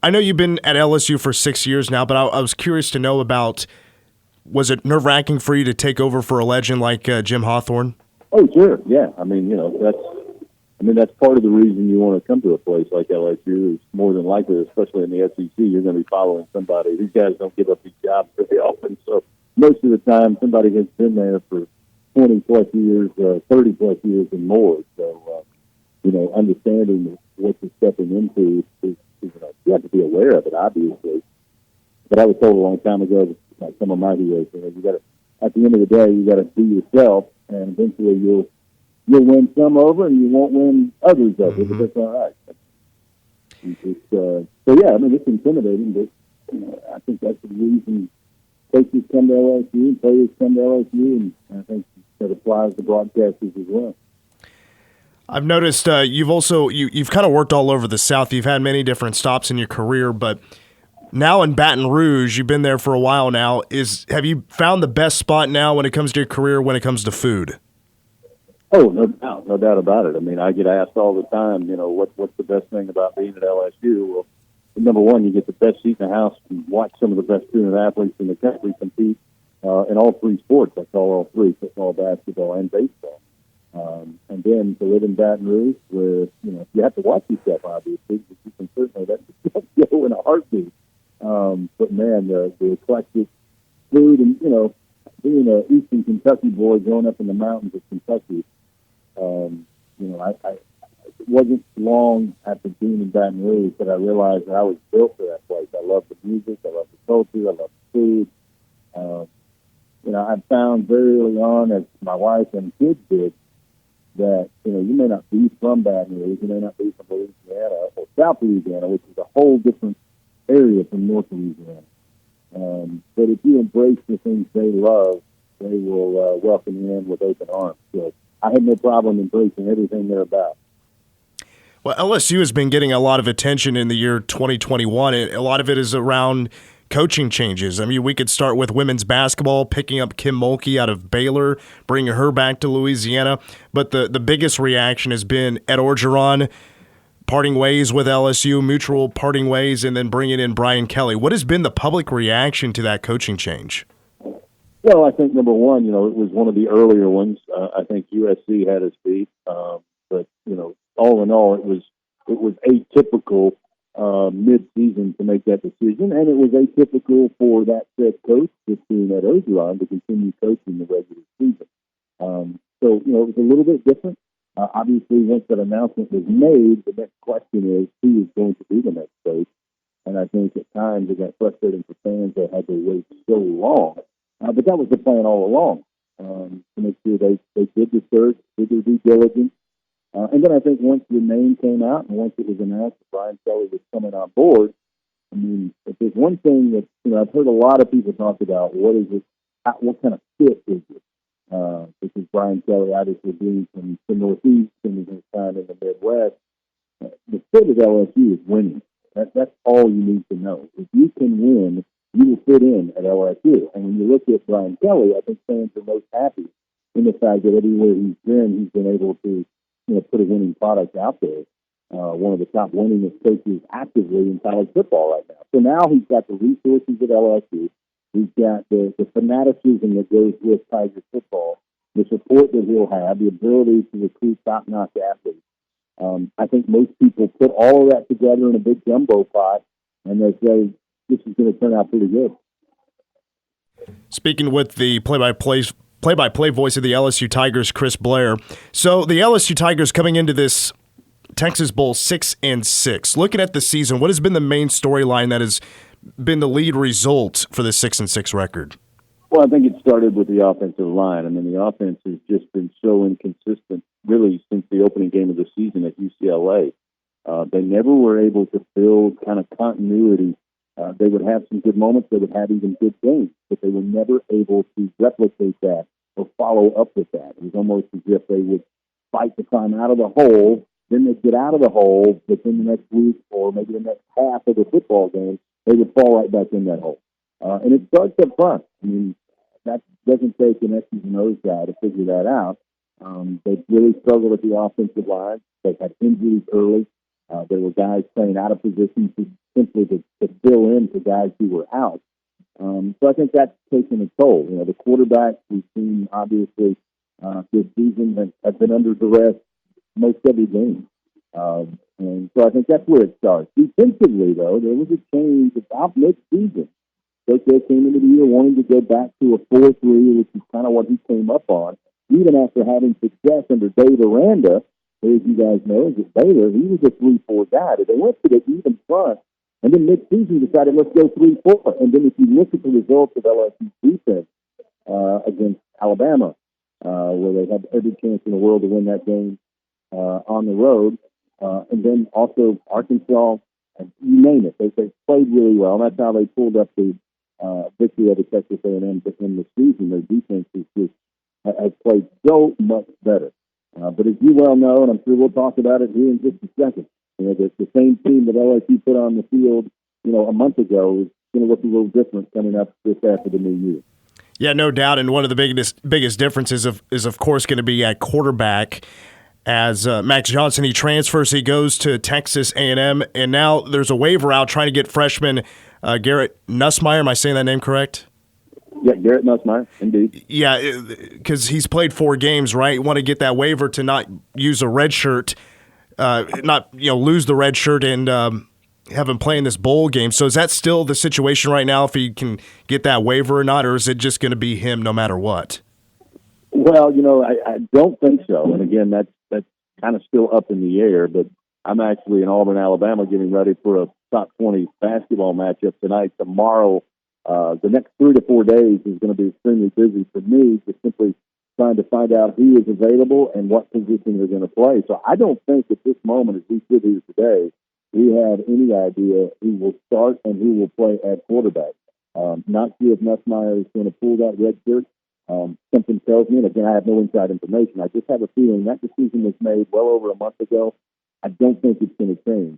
I know you've been at LSU for 6 years now, but I was curious to know about, was it nerve-wracking for you to take over for a legend like Jim Hawthorne? Oh, sure, yeah. I mean, that's part of the reason you want to come to a place like LSU. Is more than likely, especially in the SEC, you're going to be following somebody. These guys don't give up these jobs very often, so most of the time somebody has been there for 20-plus years, 30-plus years and more. So, understanding what you're stepping into is you have to be aware of it, obviously. But I was told a long time ago, like some of my heroes, you got to, at the end of the day, you got to be yourself, and eventually you'll win some over, and you won't win others over. But that's all right. So yeah, I mean, it's intimidating, but I think that's the reason coaches come to LSU and players come to LSU, and I think that applies to broadcasters as well. I've noticed you've kind of worked all over the South. You've had many different stops in your career, but now in Baton Rouge, you've been there for a while now. Have you found the best spot now when it comes to your career, when it comes to food? Oh, no doubt about it. I mean, I get asked all the time, what's the best thing about being at LSU? Well, number one, you get the best seat in the house and watch some of the best student athletes in the country compete in all three sports. I call all three: football, basketball, and baseball. And then to live in Baton Rouge, where you have to watch yourself, obviously, but you can certainly let go in a heartbeat. But man, the eclectic food, and being an Eastern Kentucky boy growing up in the mountains of Kentucky, it wasn't long after being in Baton Rouge that I realized that I was built for that place. I love the music, I love the culture, I love the food. I found very early on, as my wife and kids did, that you may not be from Baton Rouge, you may not be from Louisiana or South Louisiana, which is a whole different area from North Louisiana. But if you embrace the things they love, they will welcome you in with open arms. So I had no problem embracing everything they're about. Well, LSU has been getting a lot of attention in the year 2021, and a lot of it is around coaching changes. I mean, we could start with women's basketball, picking up Kim Mulkey out of Baylor, bringing her back to Louisiana. But the biggest reaction has been Ed Orgeron parting ways with LSU, mutual parting ways, and then bringing in Brian Kelly. What has been the public reaction to that coaching change? Well, I think number one, it was one of the earlier ones. I think USC had its beat, but all in all, it was atypical mid-season to make that decision, and it was atypical for that said coach, just being Ed Orgeron, to continue coaching the regular season. So it was a little bit different. Obviously, once that announcement was made, the next question is who is going to be the next coach. And I think at times it got frustrating for fans that had to wait so long. But that was the plan all along, to make sure they did the search, did their due diligence. And then I think once the name came out and once it was announced that Brian Kelly was coming on board, I mean, if there's one thing that, I've heard a lot of people talk about, what kind of fit is it? Because Brian Kelly obviously being from the Northeast and his time in the Midwest, the fit of LSU is winning. That's all you need to know. If you can win, you will fit in at LSU. And when you look at Brian Kelly, I think fans are most happy in the fact that everywhere he's been able to put a winning product out there. One of the top winningest coaches actively in college football right now. So now he's got the resources at LSU. He's got the fanaticism that goes with Tiger football, the support that he'll have, the ability to recruit top-notch athletes. I think most people put all of that together in a big jumbo pot, and they say this is going to turn out pretty good. Speaking with the play-by-play voice of the LSU Tigers, Chris Blair. So the LSU Tigers coming into this Texas Bowl 6-6. Looking at the season, what has been the main storyline that has been the lead result for the 6-6 record? Well, I think it started with the offensive line. I mean, the offense has just been so inconsistent, really, since the opening game of the season at UCLA. They never were able to build kind of continuity. They would have some good moments. They would have even good games, but they were never able to replicate that or follow up with that. It was almost as if they would fight to climb out of the hole, then they'd get out of the hole, but then the next week or maybe the next half of the football game, they would fall right back in that hole. And it starts up front. I mean, that doesn't take an X's and O's guy to figure that out. They really struggled at the offensive line. They had injuries early. There were guys playing out of position simply to fill in for guys who were out. So I think that's taken a toll. The quarterbacks we've seen obviously this season have been under duress most every game. And so I think that's where it starts. Defensively, though, there was a change about mid-season. Coach came into the year wanting to go back to a 4-3, which is kind of what he came up on. Even after having success under Dave Aranda, who, as you guys know, is at Baylor, he was a 3-4 guy. They went to the even front, and then mid-season decided, let's go 3-4. And then if you look at the results of LSU's defense against Alabama, where they had every chance in the world to win that game on the road, and then also Arkansas, and you name it, they played really well. And that's how they pulled up the victory over Texas A&M in the season. Their defense has played so much better. But as you well know, and I'm sure we'll talk about it here in just a second, the same team that LSU put on the field, a month ago is going to look a little different coming up just after the new year. Yeah, no doubt. And one of the biggest differences is of course going to be at quarterback. As Max Johnson, he transfers, he goes to Texas A&M, and now there's a waiver out trying to get freshman Garrett Nussmeier. Am I saying that name correct? Yeah, Garrett Nussmeier, indeed. Yeah, because he's played 4 games, right? You want to get that waiver to not use a red shirt, not lose the red shirt and have him play in this bowl game. So is that still the situation right now, if he can get that waiver or not, or is it just going to be him no matter what? Well, I don't think so. And again, that's kind of still up in the air, but I'm actually in Auburn, Alabama, getting ready for a top 20 basketball matchup tonight. Tomorrow, the next 3 to 4 days is going to be extremely busy for me, just simply trying to find out who is available and what position they're going to play. So I don't think at this moment, as we sit here today, we have any idea who will start and who will play at quarterback. Not sure if Nussmeier is going to pull that red shirt. Something tells me, and again, I have no inside information. I just have a feeling that decision was made well over a month ago. I don't think it's going to change.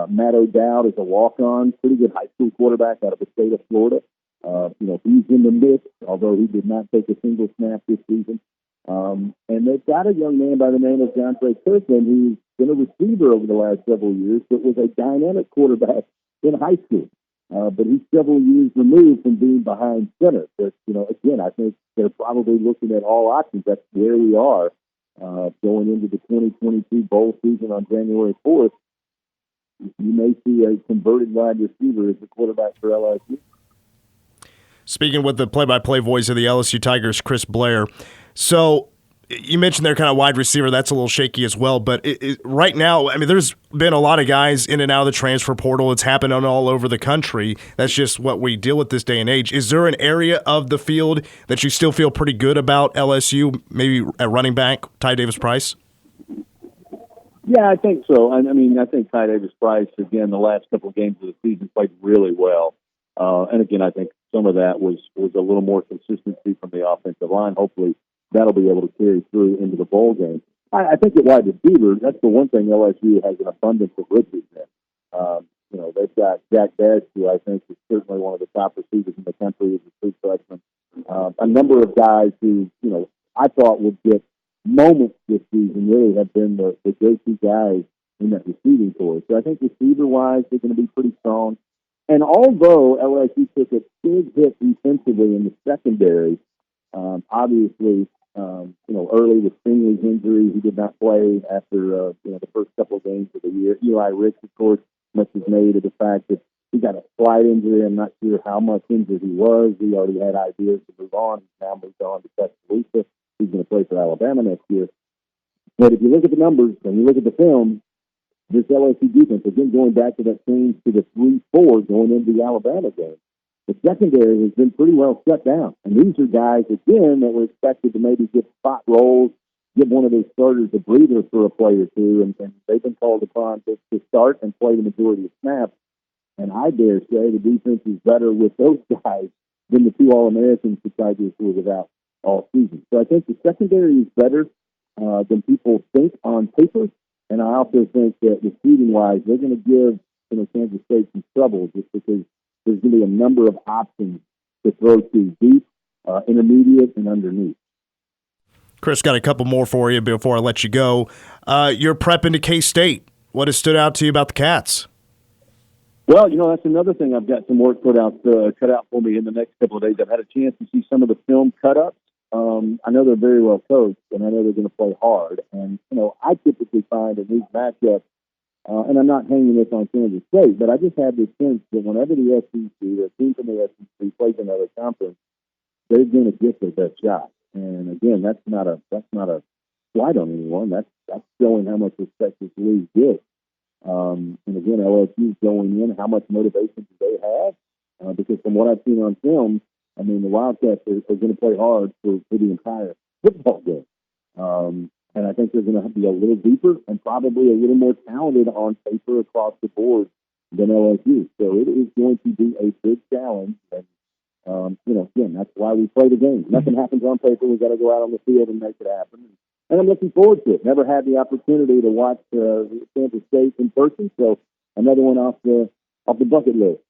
Matt O'Dowd is a walk-on, pretty good high school quarterback out of the state of Florida. He's in the mix, although he did not take a single snap this season. And they've got a young man by the name of Jontre Kirkland, who's been a receiver over the last several years, but was a dynamic quarterback in high school. But he's several years removed from being behind center. But, again, I think they're probably looking at all options. That's where we are going into the 2022 bowl season on January 4th. You may see a converted wide receiver as the quarterback for LSU. Speaking with the play-by-play voice of the LSU Tigers, Chris Blair. So you mentioned they're kind of wide receiver. That's a little shaky as well. But right now, there's been a lot of guys in and out of the transfer portal. It's happening all over the country. That's just what we deal with this day and age. Is there an area of the field that you still feel pretty good about LSU, maybe at running back, Ty Davis-Price? Yeah, I think so. I think Ty Davis-Price, again, the last couple of games of the season played really well. And again, I think some of that was a little more consistency from the offensive line. Hopefully that'll be able to carry through into the bowl game. I think at wide receiver, that's the one thing LSU has an abundance of riches in. They've got Jack Bash, who I think is certainly one of the top receivers in the country as a true freshman. A number of guys who, I thought would get moments this season really have been the go-to guys in that receiving corps. So I think receiver-wise, they're going to be pretty strong. And although LSU took a big hit defensively in the secondary, obviously, early with Stingley's injury, he did not play after the first couple of games of the year. Eli Ricks, of course, much is made of the fact that he got a slight injury. I'm not sure how much injured he was. He already had ideas to move on. He's now moved on to Tuscaloosa. He's going to play for Alabama next year. But if you look at the numbers and you look at the film, this LSU defense, again, going back to that change to the 3-4 going into the Alabama game, the secondary has been pretty well shut down. And these are guys, again, that were expected to maybe get spot roles, give one of those starters a breather for a play or two, and they've been called upon to start and play the majority of snaps. And I dare say the defense is better with those guys than the 2 All-Americans the Tigers were without all season. So I think the secondary is better than people think on paper. And I also think that receiving-wise, they're going to give Kansas State some trouble just because there's going to be a number of options to throw to deep, intermediate, and underneath. Chris, got a couple more for you before I let you go. You're prepping to K-State. What has stood out to you about the Cats? Well, that's another thing. I've got some work cut out for me in the next couple of days. I've had a chance to see some of the film cut-ups. I know they're very well coached, and I know they're going to play hard. And, I typically find in these matchups, and I'm not hanging this on Kansas State, but I just have this sense that whenever the SEC, the team from the SEC plays another conference, they're going to get their best shot. And again, that's not a slight on anyone. That's showing how much respect this league gets. And again, LSU's going in. How much motivation do they have? Because from what I've seen on film, the Wildcats are going to play hard for the entire football game. And I think they're going to be a little deeper and probably a little more talented on paper across the board than LSU. So it is going to be a big challenge. And, again, that's why we play the game. Nothing happens on paper. We've got to go out on the field and make it happen. And I'm looking forward to it. Never had the opportunity to watch Kansas State in person, so another one off the bucket list.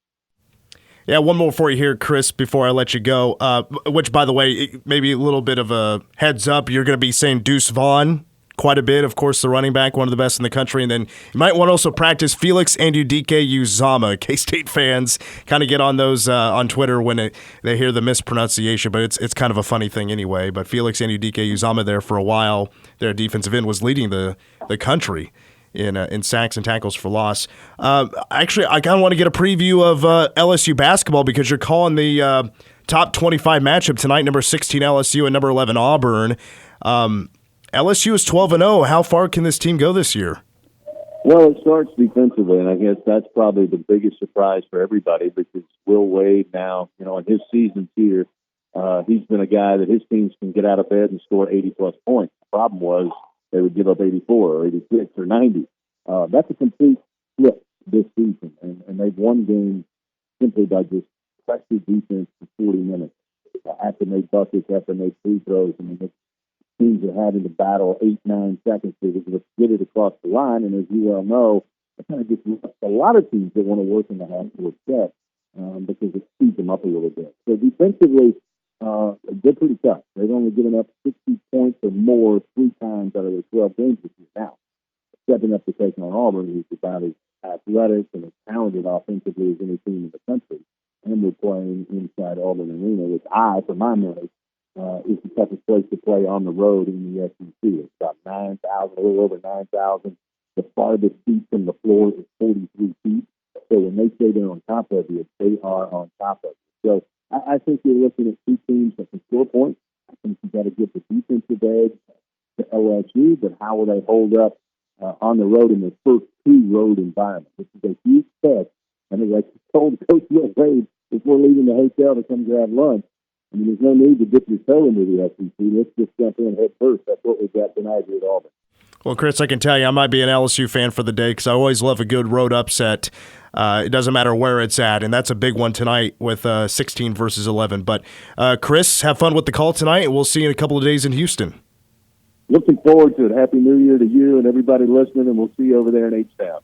Yeah, one more for you here, Chris, before I let you go, which, by the way, maybe a little bit of a heads up. You're going to be saying Deuce Vaughn quite a bit, of course, the running back, one of the best in the country. And then you might want to also practice Felix Anudike-Uzomah. K-State fans kind of get on those on Twitter when they hear the mispronunciation, but it's kind of a funny thing anyway. But Felix Anudike-Uzomah there for a while, their defensive end, was leading the country in sacks and tackles for loss. Actually, I kind of want to get a preview of LSU basketball because you're calling the top 25 matchup tonight, number 16 LSU and number 11 Auburn. LSU is 12-0. How far can this team go this year? Well, it starts defensively, and I guess that's probably the biggest surprise for everybody because Will Wade now, in his seasons here, he's been a guy that his teams can get out of bed and score 80-plus points. The problem was they would give up 84 or 86 or 90. That's a complete flip this season, and they've won games simply by just pressure defense for 40 minutes. After they buckets, after they free throws, the teams are having to battle 8-9 seconds to get it across the line, and as you well know, it kind of gets a lot of teams that want to work in the half-court set because it speeds them up a little bit. So defensively, they're pretty tough. They've only given up 60 points or more 3 times out of their 12 games this year. Now, stepping up to take on Auburn, who's about as athletic and as talented offensively as any team in the country, and we're playing inside Auburn Arena, which for my money, is the toughest place to play on the road in the SEC. It's about 9,000, a little over 9,000. The farthest seat from the floor is 43 feet. So when they say they're on top of you, they are on top of you. So I think you're looking at 2 teams that can score points. I think you've got to get the defensive edge to LSU, but how will they hold up on the road in their first true road environment? This is a huge test. I mean, like I told Coach Will Wade before leaving the hotel to come grab lunch, there's no need to dip your toe into the SEC. Let's just jump in head first. That's what we've got tonight here at Auburn. Well, Chris, I can tell you I might be an LSU fan for the day because I always love a good road upset. It doesn't matter where it's at, and that's a big one tonight with 16 versus 11. But, Chris, have fun with the call tonight, and we'll see you in a couple of days in Houston. Looking forward to it. Happy New Year to you and everybody listening, and we'll see you over there in H-Town.